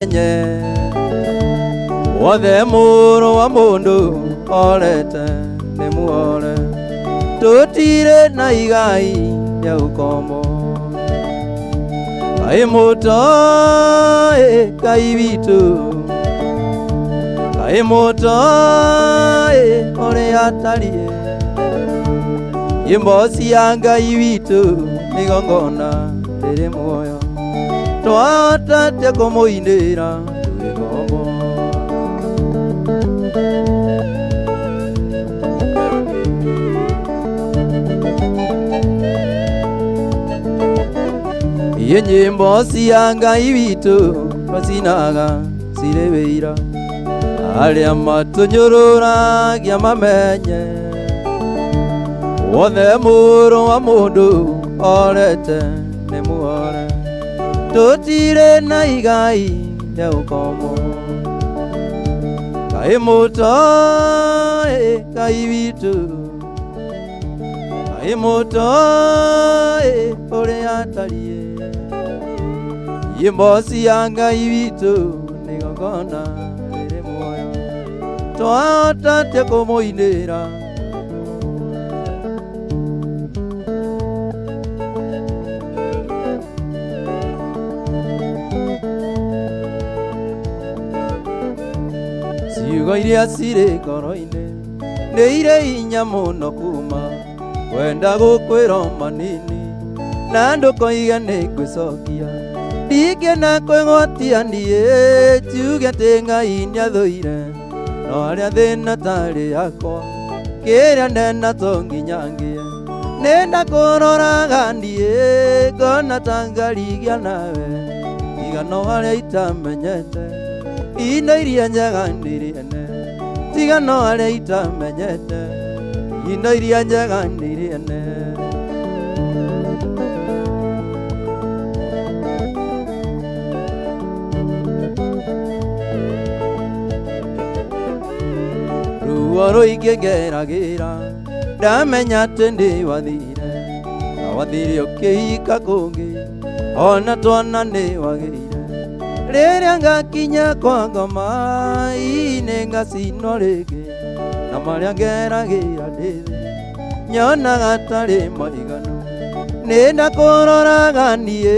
nye wothe muru wa mundu orete ni muore tutire na igai ya ukomo kai muto kai vitu kai muto ore atalie imbosi yanga ibitu nigongona tere moyo twatate kumuinira tuigomo nyimbo cianga ibitu twacinaga cirebeira aria matunyururagia mamenye wothe muru wa mundu orete ni muore tutire na igai ya ukomo kai muto kai vitu kai muto ore atalie imbosi yanga ibitu nigongona ere moyo twatate kumuinira ciugo iria cirĩ ngoro-inĩ nĩ irĩ hinya mũno kuma kwenda gũkwĩra manini na ndũkoige nĩ ngwĩcokia ndingĩna kwĩgwatia niĩ njuge atĩ Ngai nĩathũire no harĩa thĩna tarĩ yakwa kĩrĩa ndenda to nginya ngĩe nĩ ndakũroraga niĩ ngona ta ngarigia nawe tiga no harĩa itamenyete indo iria njega ndiriene tiga no harĩa itamenyete indo iria njega ndiriene ruo rũingĩ ngeragĩra ndamenya atĩ ndĩ wathire na wathire ũkĩhika kũngĩ ona twana nĩ wagĩire rĩrĩa ngakinya kwa ngoma nĩ ngacinwo rĩngĩ na marĩa ngeragĩra ndĩ thĩ nyonaga tarĩ maiganu nĩ ndakũroraga niĩ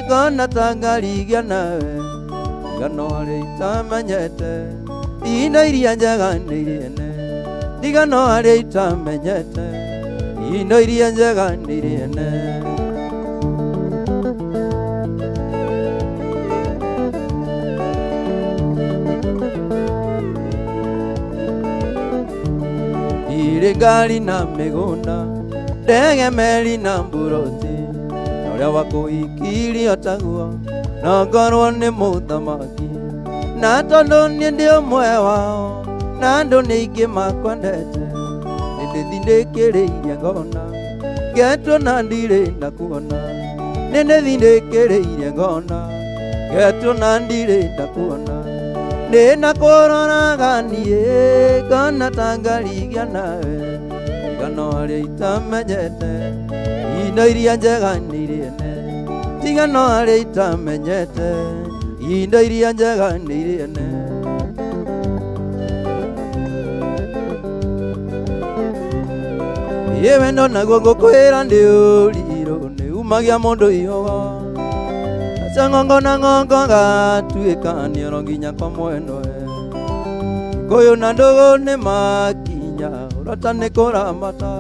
ngona ta ngarigia nawe ngano harĩa itamenyete indo iria njega ndiriene tiga no harĩa itamenyete indo iria njega ndiriene irĩ ngari na mĩgũnda ndege meri na mburoti na ũrĩa wakũhikirio taguo no ngorwo nĩ mũthamaki na tondũ niĩ ndĩ ũmwe wao na andũ nĩ aingĩ makwendete nĩ ndĩthindĩkĩrĩirie ngona ngetwo na ndirĩ na kuona nĩ ndĩthindĩkĩrĩirie ngona ngetwo na ndirĩ na kuona nĩ ndakũroraga niĩ ngona ta ngarigia nawe tiga no harĩa itamenyete indo iria njega ndiriene tiga no harĩa itamenyete indo iria njega ndiriene yewe no naguo ngũkwĩra ndĩ ũrirũ nĩ umagia mũndũ ihogo aca ng'ongo na ng'ongo gatuĩka nioro nginya kwa mwenwe Gĩkũyũ na ndũgũ nĩ makinya ũrota nĩ kũramata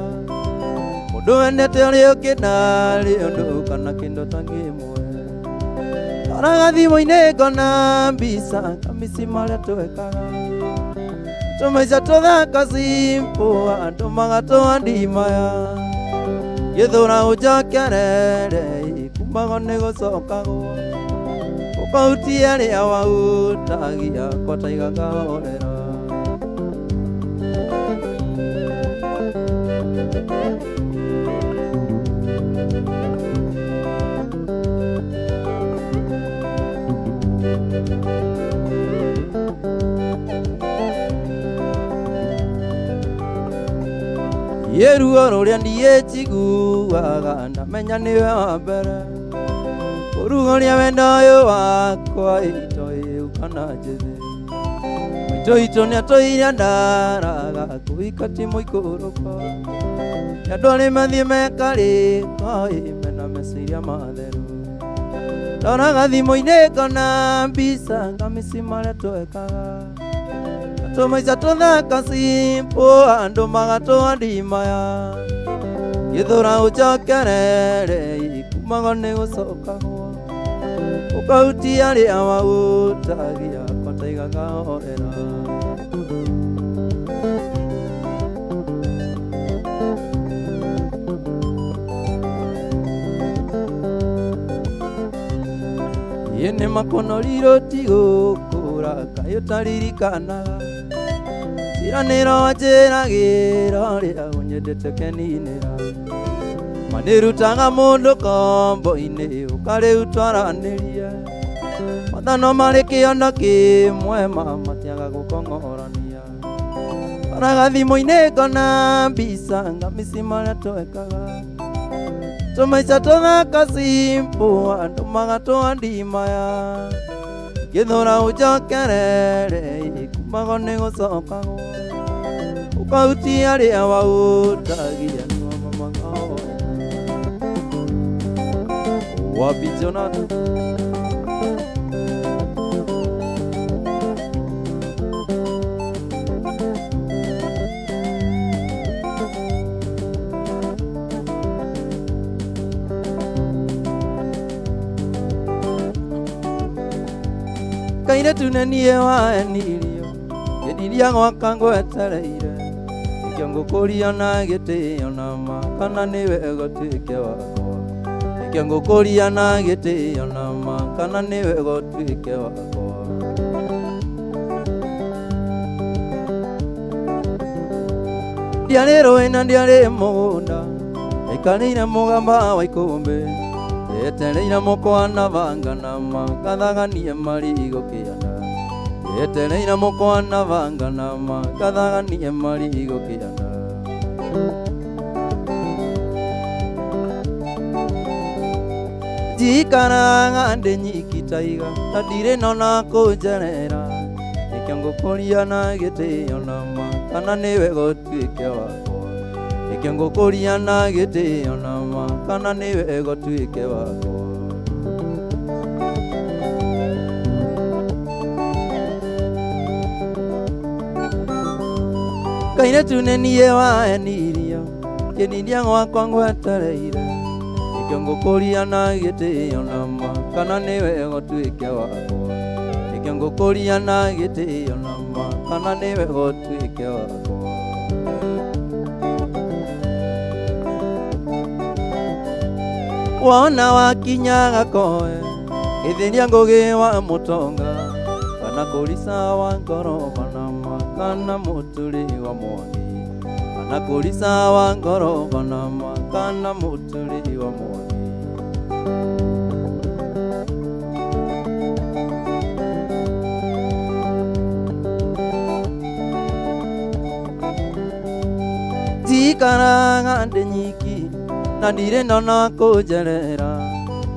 mũndũ wendete ũrĩa ũngĩ ndarĩ ũndũ kana kĩndũ ta ngĩmwe taraga thimũ-inĩ ngona mbica kamisi marĩa twekaga tũmaica tũthaka simple andũ magatũa ndimaya gĩthũra ũnjokerere kumagwo nĩ gũcokagwo ũkautia rĩa wautagia kwataiga kahorera Yeruo rũrĩa ndiĩ njiguaga ndamenya nĩwe wa mbere Urugoria wendo yo wakwa itoi ukana njĩthĩ maitũ itũ nĩatũire ndaraga kũhika mũikũrũko andũ arĩ mathiĩ mekarĩko mena meciria matheru ndoraga thimũ-inĩ ngona mbica ngamĩci marĩa twekaga tũmaica tũthaka simple andũ magatũandimaya gĩthũra ũcokerere ikumago nĩ gũcokagwo ũkahutia rĩa maũtagia kotaiga kahorera yene makonoriro tigũkũra kaĩ ũtaririkanaga ciranĩro njĩragĩra rĩa ũnyendete keninĩra manĩrutaga mũndũ kombo-inĩ ũkarĩu twaranĩrie mathano marĩ kĩondo kĩmwe matiaga gũkong'orania oraga thimũ-inĩ ngona mbica ngamĩci marĩa twekaga tũmaica tũthaka simple andũ magatũandimaya gĩthũra ũcokerere ikumago nĩ gũcokagwo ũkahutia rĩa waũtagia wapi Jonathan kaire tunenie waenirio gĩdiria gwaka ngwetereire nĩkĩo ngũkũria na gĩtĩo na ma kana nĩwe gũtuĩke wakwa nĩkĩo ngũkũria na gĩtĩo na ma kana nĩwe gũtuĩke wakwa ndiarĩ rũĩ na ndiarĩ mũgũnda aikarĩire mũgamba wa ikũmbĩ etereire mũkwana vangana makathaganie marigo kĩanda etereire mũkwana vangana makathaganie marigo kĩanda njikaraga ndĩ nyiki taiga na ndirĩ nona kũnjerera nĩkĩo ngũkũria na gĩtĩo na ma kana nĩwe gũtuĩke wakwa nĩkĩo ngũkũria na gĩtĩo na ma kana nĩwe gũtuĩke wakwa kairĩtu nĩ niĩ waenirio kĩninia gwakwa ngwetereire nĩkĩo ngũkũria na gĩtĩo na ma kana nĩwe gũtuĩke wakwa nĩkĩo ngũkũria na gĩtĩo na ma kana nĩwe gũtuĩke wakwa wona wakinya gakoe gĩthĩria ngũgĩ wa mũtonga kana kũrica wa ngoro banama kana mũtũrĩ wa mwani kana kũrica wa ngoro banama kana mũtũrĩ wa mwani njikaraga ndĩ nyiki na ndirĩ nona kũnjerera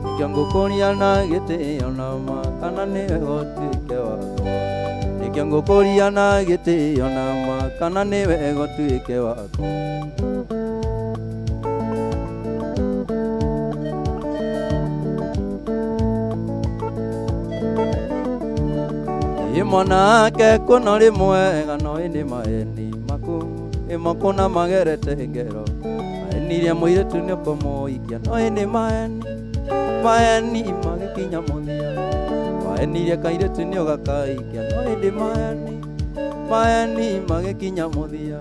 nĩkĩo ngũkũria na gĩtĩo na ma kana nĩwe gũtuĩke wakwa nĩkĩo ngũkũria na gĩtĩo na ma kana nĩwe gũtuĩke wakwa mwanake kũno rĩ mwega no ĩnĩ maeni maku ĩmoko na magerete ngero maenirie mũirĩtu nĩ ũkũmũikia no ĩnĩ maeni magĩkinya mũthia waenirie kairĩtu nĩ ũgakaikia no ĩnĩ maeni magĩkinya mũthia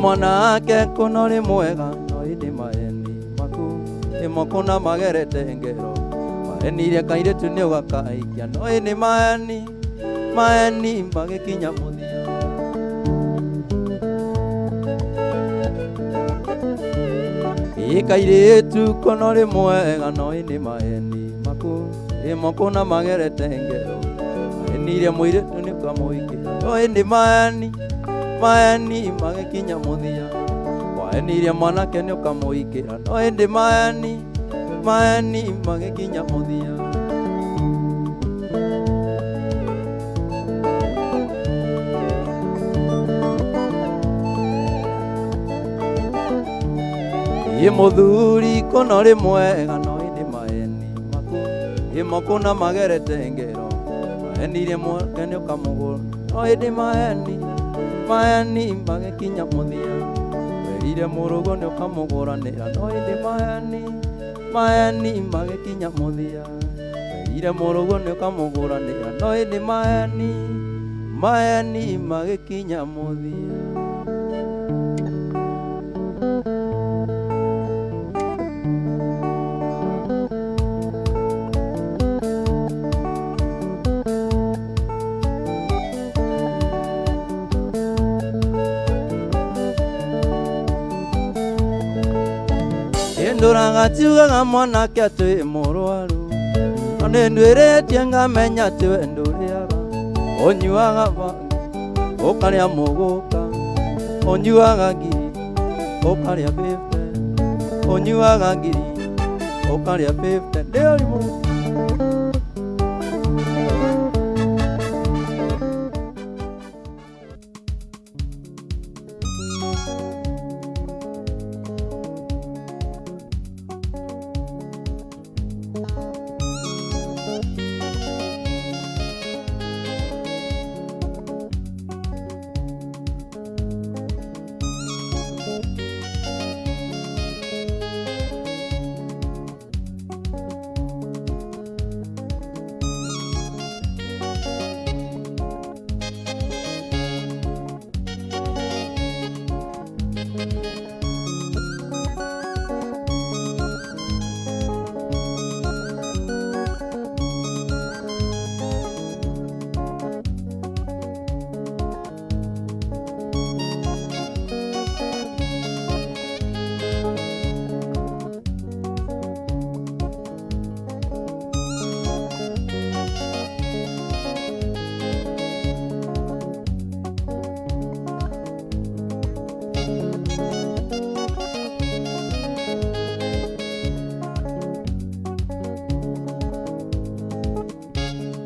mwanake kũno rĩ mwega no ĩnĩ maeni maku ĩmoko na magerete ngero waenirie kairĩtu nĩ ũgakaikia no ĩnĩ maeni magĩkinya mũthia kairĩtu kũno rĩ mwega no ĩnĩ maeni maku ĩmoko na magerete ngero waenirie mũirĩtu nĩ ũkamũikia no ĩnĩ maeni magikinya muthia waenirie mwanake ni ukamuikira no indi maeni magikinya muthia muthuri kono ri mwega no indi maeni maku imoko na magerete ngero maenirie mwanake ni ukamugura no indi maeni magikinya muthia werire murugo ni ukamuguranira no indi maeni magikinya muthia werire murugo ni ukamuguranira no indi maeni magikinya muthia nduraga tiugaga mwanake atĩ mũrwaru no nĩ ndwĩrĩtie ngamenya atĩ we ndũrĩaga ũnyuaga bangi ũkarĩa mũgũka ũnyuaga ngiri ũkarĩa 50 ũnyuaga ngiri ũkarĩa 50 ndĩ ũrimũ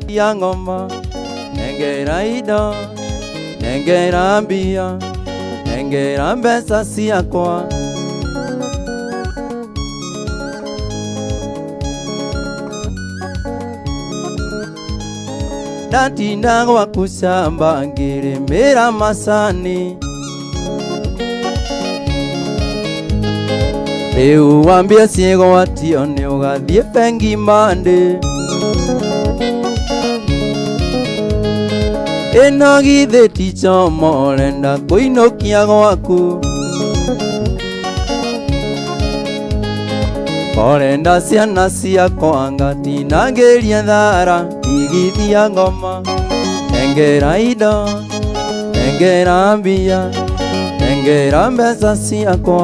ya ngoma nengera indo nengera mbia nengera mbeca ciakwa ndatinda gwaku shamba ngĩrĩmĩra macani rĩu wambia ciĩgwatio nĩ ũgathiĩ bengi Monday ĩno githĩ ti chomo ũrenda kũinũkia gwaku ũrenda ciana ciakwa ngatinangĩria thara igithia ngoma nengera indo nengera mbia nengera mbeca ciakwa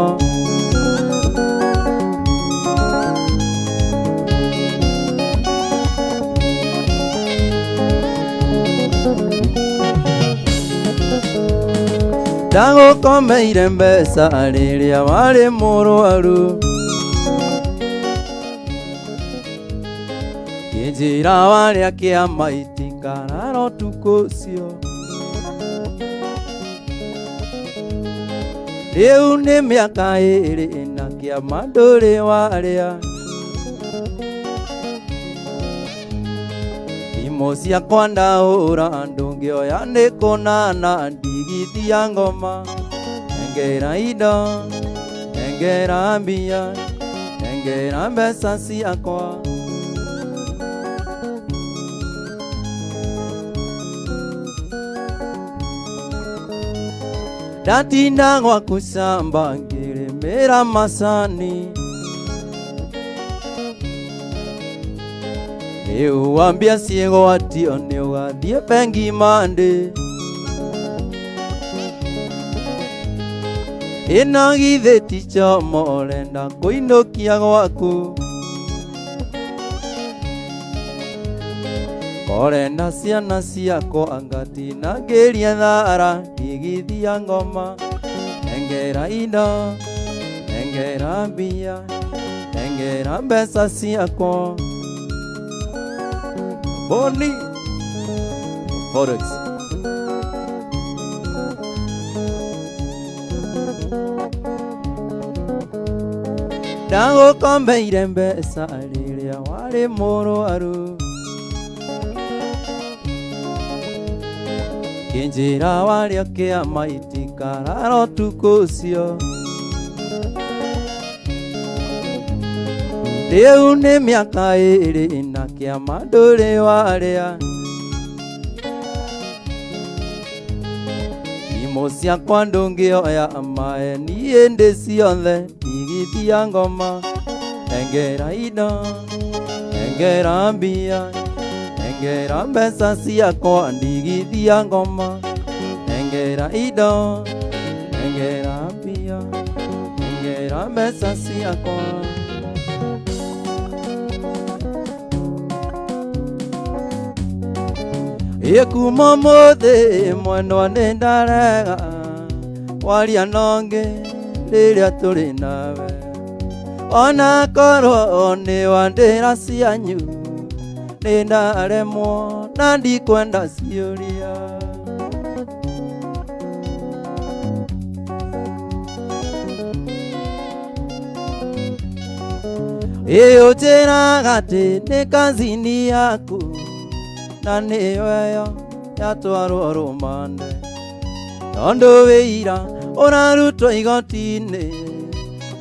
ndagũkomeire mbeca rĩrĩa warĩ mũrwaru kĩnjĩra warĩa kĩama itikarara ũtukũ ũcio rĩu nĩ mĩaka 2 na kĩama ndũrĩ warĩa thimũ ciakwa ndahũra ndũngĩoya nĩ kũnana ndigithia ngoma nengera indo nengera mbia nengera mbeca ciakwa ndatinda gwaku shamba ngĩrĩmĩra macani rĩu wambia ciĩgwatio nĩ ũgathiĩ bengi Monday ĩno githĩ ti chomo ũrenda kũinũkia gwaku Ore na ciana ciakwa angati na ngeria thara ndigithia ngoma. Nengera indo, nengera mbia, nengera mbeca ciakwa. Boni Forex. Ndagukombeire mbeca rĩrĩa warĩ mũrũaru. Kĩnjĩra warĩa kĩama itikarara ũtukũ ũcio. Rĩu nĩ mĩaka ĩrĩ na kĩama ndũrĩ warĩa. Imũ ciakwa ndũngĩoya mae niĩ ndĩ ciothe ndigithia ngoma. Nengera indo, nengera mbia, nengera mbeca ciakwa ndigithia ngoma. Nengera indo, nengera mbia, nengera mbeca ciakwa. Kuma mũthĩ mwendwa nĩ ndarega waria nongĩ rĩrĩa tũrĩ nawe. Ona korwo nĩ wandĩra cianyu nĩ ndaremwo na ndikwenda ciũria. Ũnjĩraga atĩ nĩ kazini yaku na nĩyo ĩyo yatwarwo rũmande. Tondũ wĩira ũrarutwo igoti-inĩ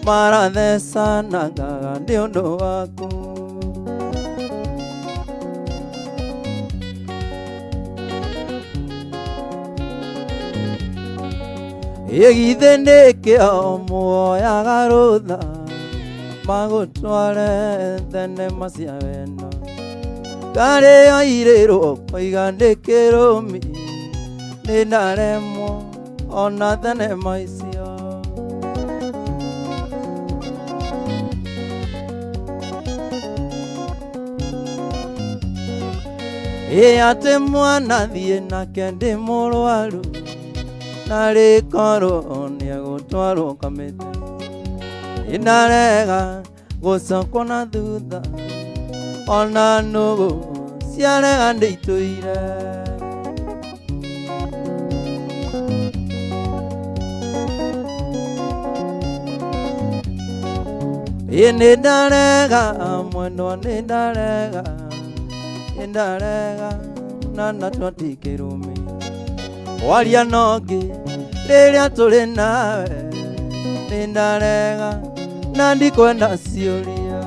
marathecanagaga nĩ ũndũ waku. Githĩ nĩ kĩo muoyaga rũtha magũtware thenema cia wendo. Ngarĩ yoirĩrwo koiga ndĩ kĩrũmi nĩ ndaremwo ona thenema icio. Atĩ mwana thiĩ nake ndĩ mũrũaru na rĩkorwo nĩegũtwarwo kamĩtĩ. Ndarega gũcokwo na thutha ona nũgũ ciarega ndĩitũire. Nĩ ndarega mwendwa nĩ ndarega, nĩ ndarega na natwa ti kĩrũmi. Waria nongĩ rĩrĩa tũrĩ nawe nĩ ndarega na ndikwenda ciũria.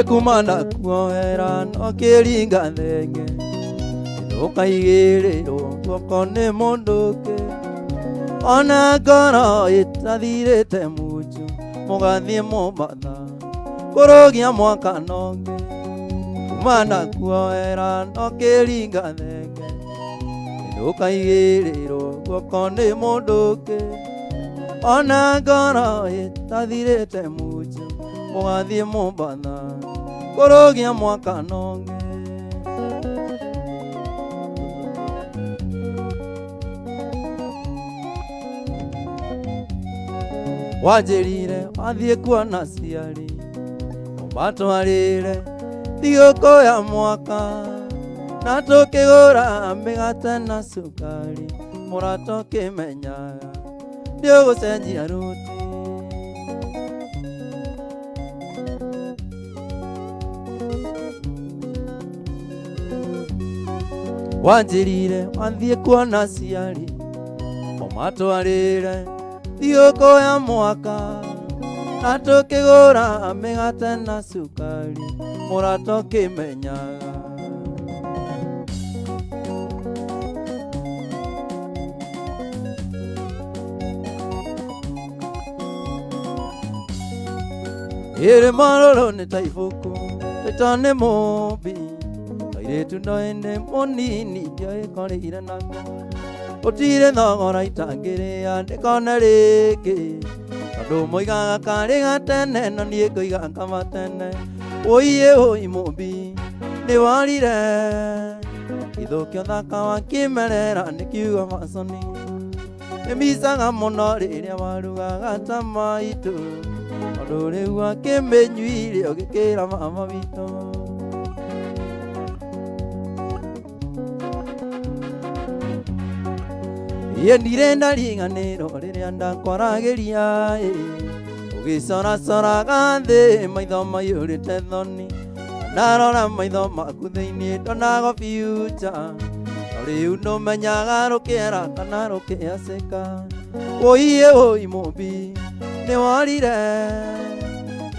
Kuma ndakuohera no kĩringa thenge ndũkaigĩrĩrwo guoko nĩ mũndũ ũngĩ. Ona ngoro ĩtathirĩte munju mũgathiĩ Mũmbatha kũrũgia mwaka nongĩ. Kuma ndakuohera no kĩringa thenge ndũkaigĩrĩrwo guoko nĩ mũndũ ũngĩ. Ona ngoro ĩtathirĩte munju mũgathiĩ Mũmbatha kũrũgia mwaka nongĩ. Wanjĩrire wathiĩ kuona ciari ũmatwarĩre thigũkũ ya mwaka na tũkĩgũra mĩgate na cukari. Mũrata ũkĩmenyaga ndĩũgũcenjia ruti. Wanjĩrire wathiĩ kuona ciari ũmatwarĩre thigũkũ ya mwaka na tũkĩgũra mĩgate na cukari. Mũrata ũkĩmenyaga ĩrĩ marũrũ nĩ ta ibũkũ rĩta nĩ mũmbi. Kairĩtu noĩnĩ mũnini ndioĩkorĩire nako. Ũtirĩ thogora itangĩrĩa ndĩkona rĩngĩ Tondũ moigaga karĩ gatene no niĩ ngoiga kama tene. Ũiye ũi mũmbi nĩ warire ithũkio thaka wa kĩmerera nĩ kiugo maconi. Nĩmicaga mũno rĩrĩa warugaga ta maitũ, tondũ rĩu akĩmĩnyuire ũgĩkĩra mama witũ. Niĩ ndirenda riganĩro rĩrĩa ndakwaragĩria, ũgĩcoracoraga thĩ maitho maiyũrĩte thoni. Ndarora maitho maku thĩinĩ ndonaga future, rĩu ndũmenyaga rũkĩera kana rũkĩacĩka. Ũiye ũi mũmbi nĩ warire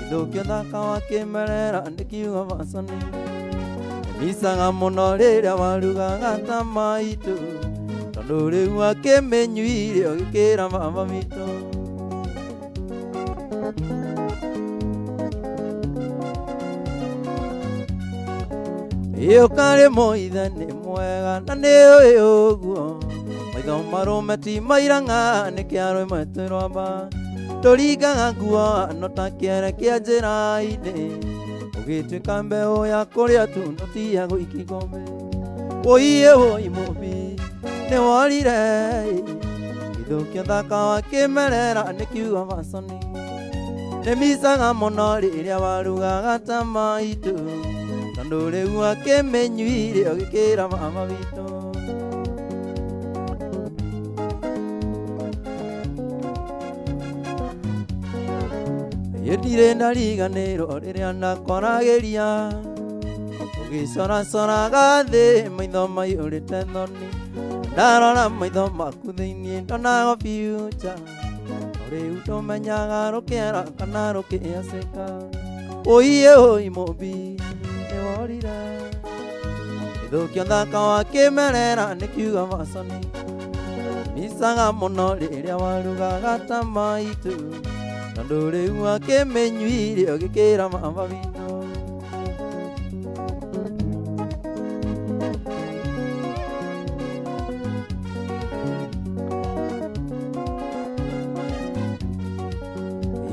ithũkio thaka wa kĩmerera nĩ kiugo maconi. Nĩmicaga mũno rĩrĩa warugaga ta maitũ, tondũ rĩu akĩmĩnyuire ũgĩkĩra mama witũ. Ũkarĩ mũithe nĩ mwega na nĩ ũĩ ũguo, maitho marũme ti mairanga nĩ kĩaro ĩmwe twĩrwamba. Tũringaga nguo no ta kĩere kĩa njĩra-inĩ, ũgĩtuĩka mbeũ ya kũrĩa tu no ti ya gũikia ngombe. Ũiye ũi mũmbi nĩ warire ithũkio thaka wa kĩmerera nĩ kiugo maconi. Nĩmicaga mũno rĩrĩa warugaga ta maitũ, tondũ rĩu akĩmĩnyuire ũgĩkĩra mama witũ. Niĩ ndirenda riganĩro rĩrĩa ndakwaragĩria, ũgĩcoracoraga thĩ maitho maiyũrĩte thoni. Ndarora maitho maku thĩinĩ ndonaga future, rĩu ndũmenyaga rũkĩera kana rũkĩacĩka. Ũiye ũi mũmbi nĩ warire ithũkio thaka wa kĩmerera nĩ kiugo maconi. Nĩmicaga mũno rĩrĩa warugaga ta maitũ, tondũ rĩu akĩmĩnyuire ũgĩkĩra mama witũ.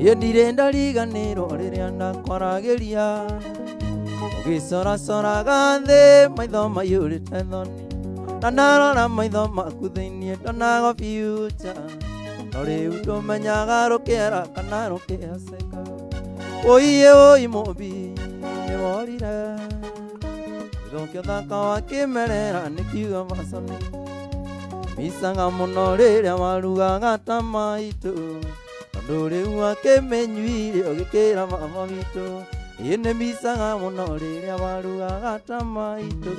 Niĩ ndirenda riganĩro rĩrĩa ndakwaragĩria, ũgĩcoracoraga thĩ maitho maiyũrĩte thoni. Na ndarora maitho maku thĩinĩ ndonaga future, no rĩu ndũmenyaga rũkĩera kana rũkĩacĩka. Ũiye ũi mũmbi nĩ warire ithũkio thaka wa kĩmerera nĩ kiugo maconi. Nĩmicaga mũno rĩrĩa warugaga ta maitũ, tondũ rĩu akĩmĩnyuire ũgĩkĩra mama witũ. Niĩ nĩmicaga mũno rĩrĩa warugaga ta maitũ,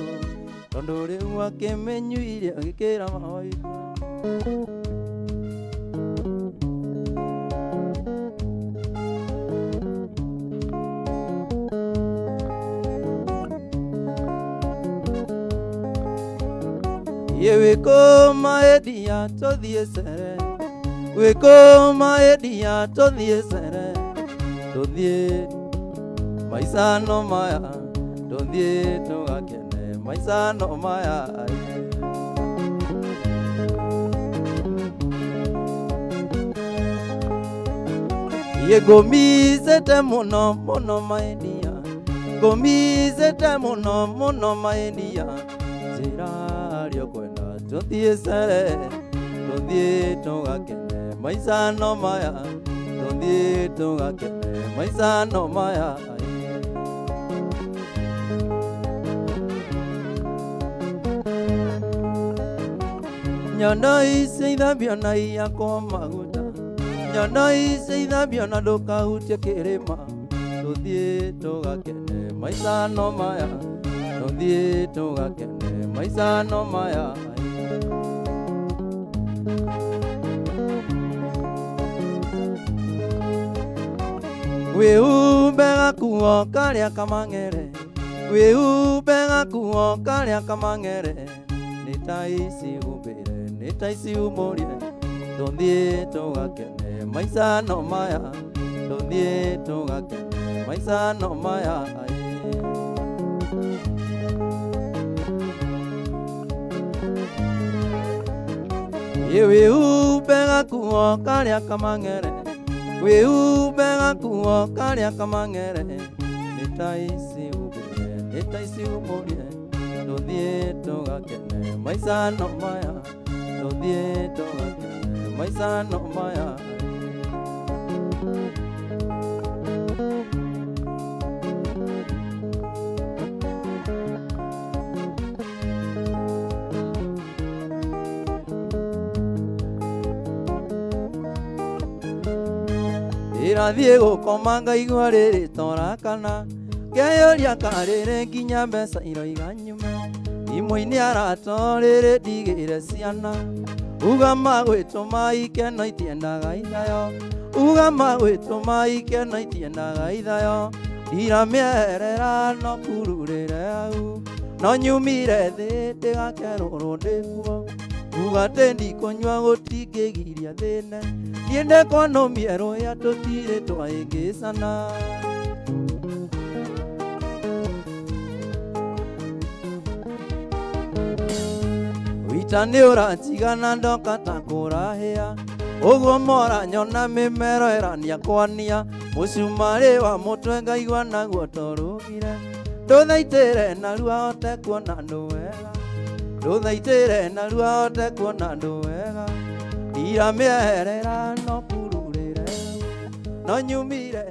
tondũ rĩu akĩmĩnyuire ũgĩkĩra mama witũ. Ye wĩkũma endia tũthiĩ cere, wĩkũma endia tũthiĩ cere, tũthiĩ maica no maya, tũthiĩ tũgakene maica no maya. Ye ngũmicĩte mũno mũno maendia, ngũmicĩte mũno mũno maendia, njĩra rĩo kwenda tũthiĩ cere, tũthiĩ tũgakene maica no maya, tũthiĩ tũgakene maica no maya. Nyondo ici ithambio na iyakwo maguta, nyondo ici ithambio na ndũkahutie kĩrĩma, tũthiĩ tũgakene maica no maya, tũthiĩ tũgakene maica no maya. Wĩhumbe gakuo karĩa kamang'ere, wĩhumbe gakuo karĩa kamang'ere, nĩ ta ici humbĩre nĩ ta ici humũrie, tũthiĩ tũgakene maica no maya, tũthiĩ tũgakene maica no maya. Wĩhumbe gakuo karĩa kamang'ere, wĩhumbe gakuo karĩa kamang'ere nĩ ta ici humbĩre nĩ ta ici humũrie tũthiĩ tũgakene maica no maya tũthiĩ tũgakene maica no maya irathiĩ gũkoma ngaigua rĩrĩ torakana ngeyũria karĩrĩ nginya mbeca iroiga nyume imwe-inĩ arato rĩrĩ ndigĩire ciana uga magwĩtũma ikeno itiendaga ithayo uga magwĩtũma ikeno itiendaga ithayo ndiramĩerera no kururĩre hau no nyumire thĩ ndĩgakerũrwo ndĩkuo uga tĩ ndikũnyua gũtingĩgiria thĩne niĩ ndĩkwona mĩerũ ya tũtirĩ twahĩngĩcana wita nĩ ũranjigana ndoka ta kũrahĩa ũguo mora nyona mĩmero ĩrania kwania mũcumarĩ wa mũtwe ngaigua naguo torũgire ndũthaitĩre narua hote kuona andũ wega ndũthaitĩre narua hote kuona andũ wega ndiramĩerera no kururĩre no nyumire